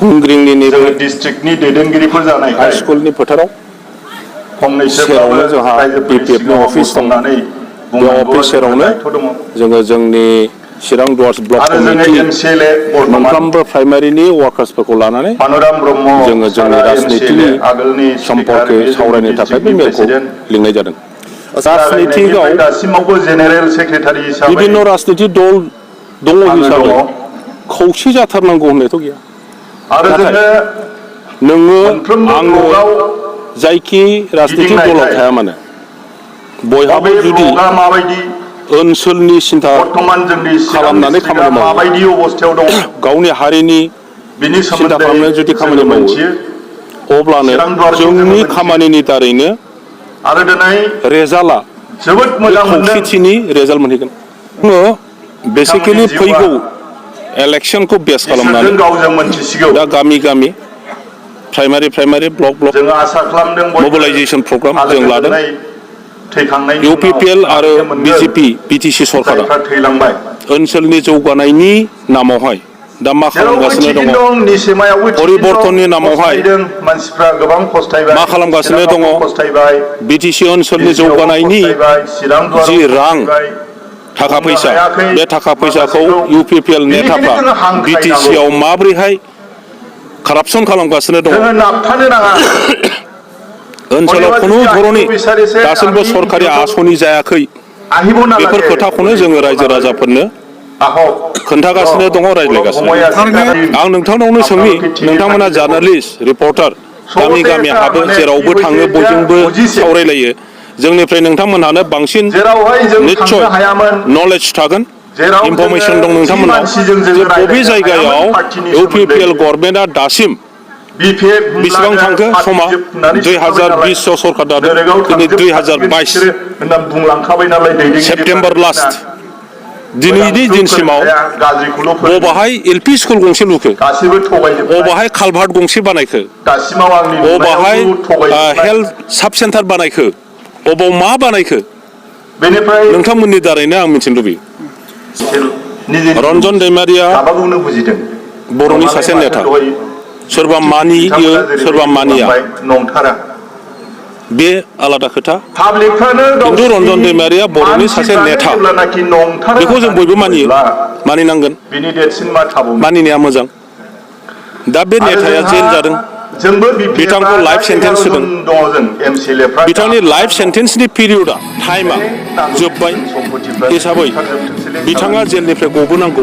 hungringनि डिस्ट्रिक्टनि दैदेनगिरिफोर जानायखाय हाइस्कुलनि फोथाराव सेरावनो जोंहा BPFनि अफिस दं। बे अफिस सेरावनो जोङो जोंनि चिरां दुवार्स ब्लक कमिटि मोनफ्रोमबो प्राइमारिनि वार्कार्सफोरखौ लानानै जोङो जोंनि राजनितिनि सम्पर्के सावरायनो थाखाय बे मेलखौ लिंनाय जादों। राजनितिकआव बिभिन्न राजनिति दल दङ हिसाबै खौसे जाथारनांगौ होननायथ' गैया। नोङो आङो जायखि राजनिति दलाव थाया मानो बयहाबो जुदि ओनसोलनि सिन्था खालामनानै खामानि मावो, गावनि हारिनि सिन्था खालामनानै जुदि खामानि मावो, अब्लानो जोंनि खामानिनि दारैनो रेजाल्टआ खौसेथिनि रेजाल्ट मोनहैगोन। जोङो बेसिकेलि फैगौ इलेक्सनखौ बेस खालामनानै दा गामि गामि प्राइमारि ब्लक मबिलाइजेसन प्रग्राम जों लादों। UPPL आरो BJP BTC सरकारा ओनसोलनि जौगानायनि नामावहाय दा मा खालामगासिनो दङ, परिबर्तननि नामावहाय मा खालामगासिनो दङ, BTC ओनसोलनि जौगानायनि जि रां थाखा फैसा, बे थाखा फैसाखौ UPPL नेताफ्रा BTC आव माबोरैहाय कारापसन खालामगासिनो दङ, ओनसोलाव खुनु धरननि दासिमबो सरकारि आसनि जायाखै, बेफोर खोथाखौनो जोङो रायजो राजाफोरनो खोन्थागासिनो दङ, रायज्लायगासिनो। आं नोंथांनावनो सोंनि, नोंथांमोना जार्नालिस्ट रिपर्टार गामि गामि हाबो, जेरावबो थाङो, बयजोंबो सावरायलायो, जोंनिफ्राय नोंथांमोनहानो बांसिन निस्सय नलेज थागोन, इनफरमेसन दं नोंथांमोनाव जे बबे जायगायाव UPPL गभर्नमेन्टआ दासिम बेसेबां थांखो समा 2020 सरकार दादों, दिनै 2022 सेप्तेम्बर लास्ट, दिनैनि दिनसिमाव बबाहाय LP स्कुल गंसे लुखो, बबाहाय कालभार्ट गंसे बानायखो, बबाहाय हेल्थ साब सेन्टार बानायखो, बबाव मा बानायखो, नोंथांमोननि दारैनो आं मिथिनो लुबैयो। रन्जन दैमारिया बर'नि सासे नेता, सोरबा मानियो सोरबा मानिया, बे आलादा खोथा, खिन्थु रन्जन दैमारिया बर'नि सासे नेता, बेखौ जों बयबो मानियो, मानिनांगोन, मानिनाया मोजां। दा बे नेताया जेल जादों, बिथांखौ लाइफ सेन्टेन्स होदों, बिथांनि लाइफ सेन्टेन्सनि पिरियडआ टाइमा जोब्बाय हिसाबै बिथाङा जेलनिफ्राय गबोनांगौ,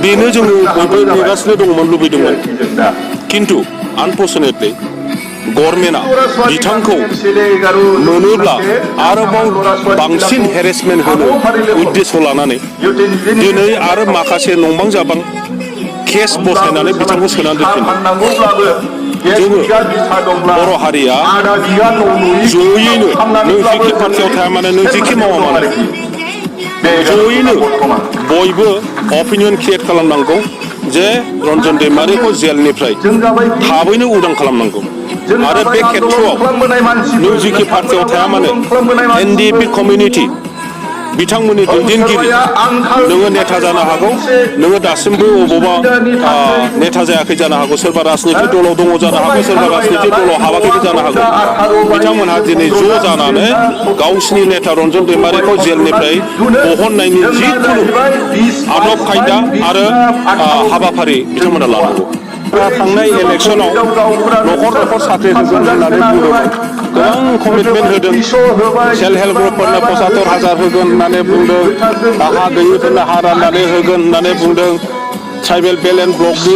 बेनो जोङो बयबो नेगासिनो दंमोन, लुबैदोंमोन। खिन्थु आनफर्चुनेटलि गभर्नमेन्टआ बिथांखौ मोनोब्ला आरोबाव बांसिन हेरेसमेन्ट होनो उद्देश्य लानानै दिनै आरो माखासे नंबां जाबां केस बसायनानै बिथांखौ सोनानै दोनफिनो। जोङो बर' हारिया जयैनो, नों जिखि पार्टियाव थाया मानो, नों जिखि मावा मानो, जयैनो बयबो अपिनियन क्रिएट खालामनांगौ जे रन्जन दैमारिखौ जेलनिफ्राय थाबैनो उदां खालामनांगौ। आरो बे खेत्रआव नों जिखि पार्टियाव थाया मानो, NDP कमिउनिटि बिथांमोननि दैदेनगिरि, नोङो नेता जानो हागौ, नोङो दासिमबो अबावबा नेता जायाखै जानो हागौ, सोरबा राजनिति दलाव दङ जानो हागौ, सोरबा राजनिति दलाव हाबाखैबो जानो हागौ, बिथांमोनहा दिनै ज' जानानै गावसिनि नेता रन्जन दैमारिखौ जेलनिफ्राय बहननायनि जिखुनु आदब खायदा आरो हाबाफारि बिथांमोना लानांगौ। थांनाय इलेक्सनाव न'खर साख्रि होगोन होननानै बुंदोंमोन, गोबां कमिटमेन्ट होदों, सेल्फ हेल्प ग्रुपफोरनो 75,000 होगोन होननानै बुंदों, हा गैयिफोरनो हा राननानै होगोन होननानै बुंदों, ट्राइबेल बेलेन्स ब्लकनि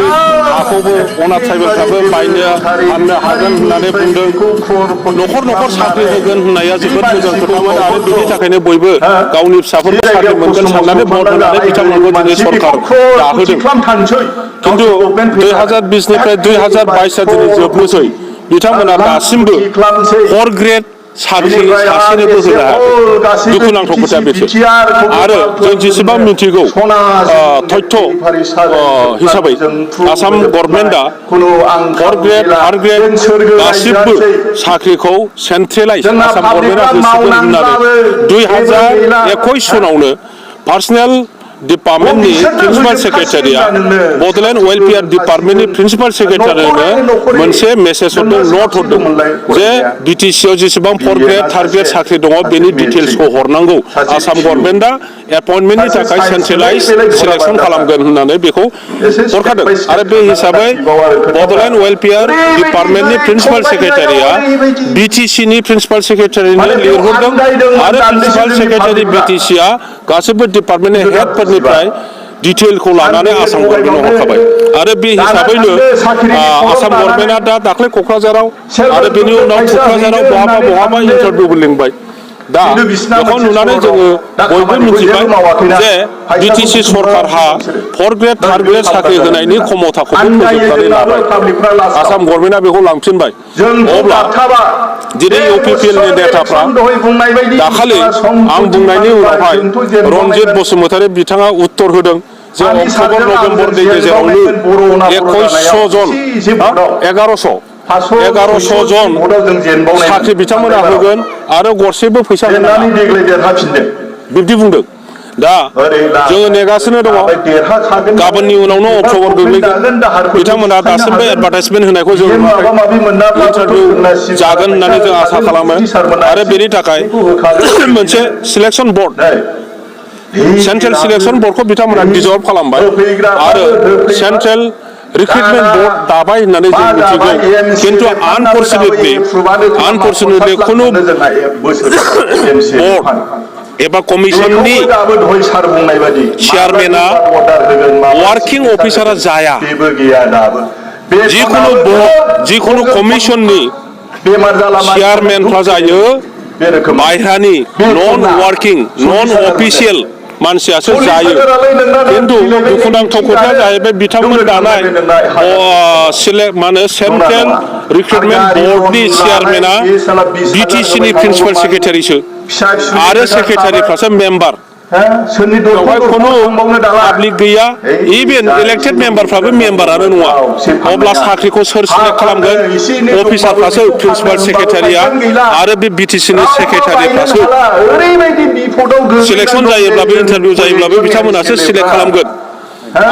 हाखौबो अनाथ ट्राइबेलफ्राबो फाननो हागोन होननानै बुंदों, न'खर साख्रि होगोन होननाया जोबोद मोजां खोथामोन, आरो बिनि थाखायनो बयबो गावनि फिसाफोरखौ साख्रि मोनगोन साननानै भट होनानै बिथांमोनखौ दिनै सरकार दाहोदों। खिन्थु 2020निफ्राय 2022 दिनै जोबनोसै, बिथांमोना दासिमबो 4 ग्रेड साख्रि सासेनोबो होनो हायाखै। दुखुनांथाव खोथा बेसो। आरो जों जेसेबां मिथिगौ तथ्य हिसाबै आसाम गभर्नमेन्टआ 4 ग्रेड 3 ग्रेड गासिबो साख्रिखौ सेन्ट्रेलाइज आसाम गभर्नमेन्टआ होसिगोन होननानै 2021 सनावनो पार्सनेल डिपार्टमेन्टनि प्रिन्सिपाल सेक्रेटारिया बड'लेण्ड वेलफेयार डिपार्टमेन्टनि प्रिन्सिपाल सेक्रेटारिनो मोनसे मेसेज हरदों नट हरदों जे बिटिसिआव जेसेबां 4 ग्रेड 3 ग्रेड साख्रि दङ बेनि डिटेल्सखौ हरनांगौ आसाम गभर्नमेन्टआ एपइन्टमेन्टनि थाखाय सेन्ट्रेलाइज सिलेक्सन खालामगोन होननानै बेखौ हरखादों आरो बे हिसाबै बड'लेण्ड वेलफेयार डिपार्टमेन्टनि प्रिन्सिपाल सेक्रेटारिया बिटिसिनि प्रिन्सिपाल सेक्रेटारिनो लिरहरदों आरो प्रिन्सिपाल सेक्रेटारि बिटिसिआ गासैबो डिपार्टमेन्टनि हेडफोरनिफ्राय डिटेलखौ लानानै आसाम गभर्नमेन्टआव हरखाबाय आरो बे हिसाबैनो आसाम गभर्नमेन्टआ दा दाख्लै क'क्राझाराव आरो बेनि उनाव क'क्राझाराव बहाबा इन्टारभिउबो लिंबाय दा बेखौ नुनानै जोङो बयबो मिथिबाय जे बिटिसि सरकारहा 4 ग्रेड 3 ग्रेड साख्रि होनायनि क्षमताखौबो फोजोबनानै लाबाय आसाम गभर्नमेन्टआ बेखौ लांफिनबाय अब्ला दिनै इउपिपिएलनि नेताफ्रा दाखालि आं बुंनायनि उनावहाय रनजित बसुमतारी बिथाङा उत्तर होदों जे अक्ट'बर नभेम्बरनि गेजेरावनो 2100 जन 1100 जन साख्रि बिथांमोना होगोन आरो गरसेबो फैसा होनाङा बिब्दि बुंदों दा जोङो नेगासिनो दङ गाबोननि उनावनो अक्ट'बर गोग्लैगोन बिथांमोना दासिमबो एडभार्टाइजमेन्ट होनायखौ जों इन्टारभिउ जागोन होननानै जों आसा खालामो आरो बेनि थाखाय मोनसे सिलेक्सन बर्ड सेन्ट्रेल सिलेक्सन बर्डखौ बिथांमोना डिजल्भ खालामबाय आरो सेन्ट्रेल रिक्रुटमेन्ट बर्ड दाबाय होननानै जों मिथिगौ खिन्थु आनफर्चुनेटलि खुनु बर्ड एबा कमिसननि चेयारमेना वार्किं अफिसारा जाया जिखुनु कमिसननि चेयारमेनफ्रा जायो बायह्रानि नन वार्किं नन अफिसियेल मानसियासो जायो खिन्थु दुखुनांथाव खोथाया जाहैबाय बिथांमोन दानाय सेन्ट्रेल रिक्रुटमेन्ट बर्डनि चेयारमेना बिटिसिनि प्रिन्सिपाल सेक्रेटारिसो आरो सेक्रेटारिफ्रासो मेम्बार बेवहाय खुनु पाब्लिक गैया इभेन इलेक्टेड मेम्बारफ्राबो मेम्बारानो नङा अब्ला साख्रिखौ सोर सिलेक्ट खालामगोन अफिसारफ्रासो प्रिन्सिपाल सेक्रेटारिया आरो बे बिटिसिनि सेक्रेटारिफ्रासो सिलेक्सन जायोब्लाबो इन्टारभिउ जायोब्लाबो बिथांमोनासो सिलेक्ट खालामगोन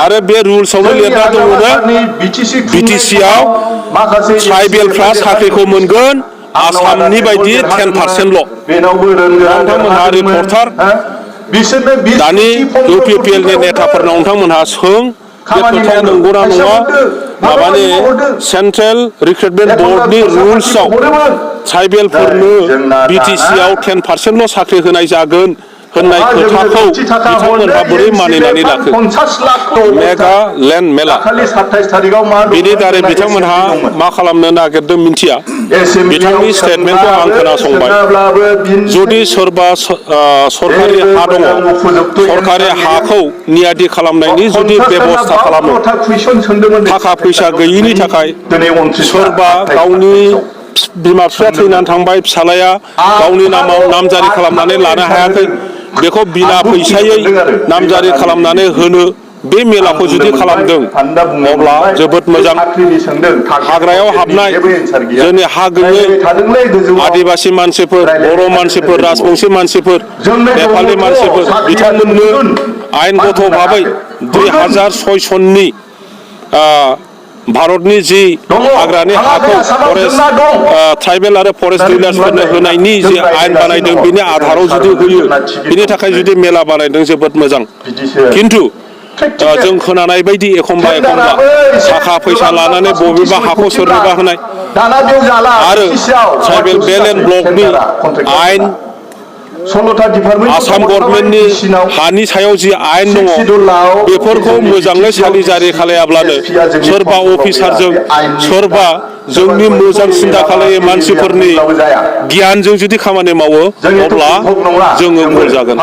आरो बे रुल्सआवनो लिरना दङनो बिटिसिआव ट्राइबेलफ्रा साख्रिखौ मोनगोन आसामनि बायदि 10%ल' नोंथांमोनहा रिपर्टार दानि इउपिपिएलनि नेताफोरनाव नोंथांमोनहा सों बे खोथाया नंगौना नङा माबानि सेन्ट्रेल रिक्रुटमेन्ट बर्डनि रुल्सआव ट्राइबेलफोरनो बिटिसिआव 10%ल' साख्रि होनाय जागोन होननाय खोथाखौ बिथांमोनहा बोरै मानिनानै लाखो मेगालेण्ड मेला बेनि दारै बिथांमोनहा मा खालामनो नागिरदों मिन्थिया बिथांनि स्टेटमेन्टखौ आं खोनासंबाय जुदि सोरबा सरकारि हा दङ सरकारि हाखौ नियादि खालामनायनि जुदि बेबस्था खालामो थाखा फैसा गैयिनि थाखाय सोरबा गावनि बिमा बिफाया थैनानै थांबाय फिसालाया गावनि नामाव नामजारि खालामनानै लानो हायाखै बेखौ बिना फैसायै नामजारि खालामनानै होनो बे मेलाखौ जुदि खालामदों अब्ला जोबोद मोजां हाग्रायाव हाबनाय जोंनि हा गैयै आदिबासि मानसिफोर बर' मानसिफोर राजबंसि मानसिफोर नेपालि मानसिफोर बिथांमोननो आयेनगत भाबै 2006 सननि भारतनि जि हाग्रानि हाखौ फरेस्ट ट्राइबेल आरो फरेस्ट डिलार्सफोरनो होनायनि जि आयेन बानायदों बिनि आधाराव जुदि होयो बिनि थाखाय जुदि मेला बानायदों जोबोद मोजां खिन्थु जों खोनानाय बायदि एखमबा थाखा फैसा लानानै बबेबा हाखौ सोरनोबा होनाय आरो ट्राइबेल बेल्ट एन्ड ब्लकनि आयेन आसाम गभर्नमेन्टनि हानि सायाव जि आयेन दङ बेफोरखौ मोजाङै सालिजारि खालायाब्लानो सोरबा अफिसारजों सोरबा जोंनि मोजां सिन्था खालायै मानसिफोरनि गियानजों जुदि खामानि मावो अब्ला जोङो गल जागोन।